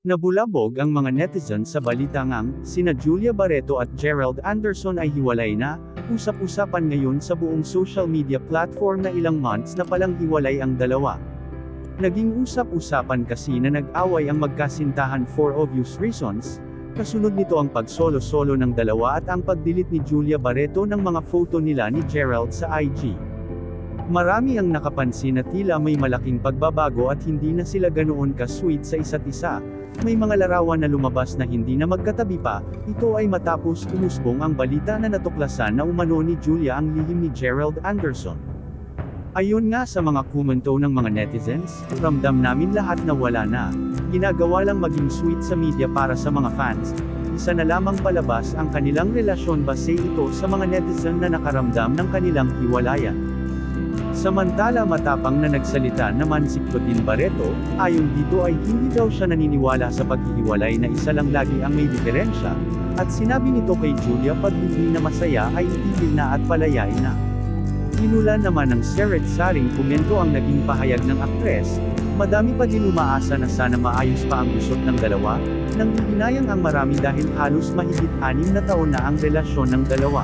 Nabulabog ang mga netizen sa balitang sina Julia Barreto at Gerald Anderson ay hiwalay na. Usap-usapan ngayon sa buong social media platform na ilang months na palang hiwalay ang dalawa. Naging usap-usapan kasi na nag-away ang magkasintahan for obvious reasons. Kasunod nito ang pagsolo-solo ng dalawa at ang pag-delete ni Julia Barreto ng mga photo nila ni Gerald sa IG. Marami ang nakapansin na tila may malaking pagbabago at hindi na sila ganoon ka-sweet sa isa't isa. May mga larawan na lumabas na hindi na magkatabi pa. Ito ay matapos umusbong ang balita na natuklasan na umano ni Julia ang lihim ni Gerald Anderson. Ayon nga sa mga komento ng mga netizens, ramdam namin lahat na wala na. Ginagawa lang maging sweet sa media para sa mga fans. Isa na lamang palabas ang kanilang relasyon, base ito sa mga netizen na nakaramdam ng kanilang hiwalayan. Samantala matapang na nagsalita naman si Claudine Barreto, ayon dito ay hindi daw siya naniniwala sa paghihiwalay na isa lang lagi ang may diferensya, at sinabi nito kay Julia pag hindi na masaya ay itigil na at palayain na. Inulan naman ng seret-saring komento ang naging pahayag ng aktres, madami pa din umaasa na sana maayos pa ang gusot ng dalawa, nang hihinayang ang marami dahil halos mahigit 6 na taon na ang relasyon ng dalawa.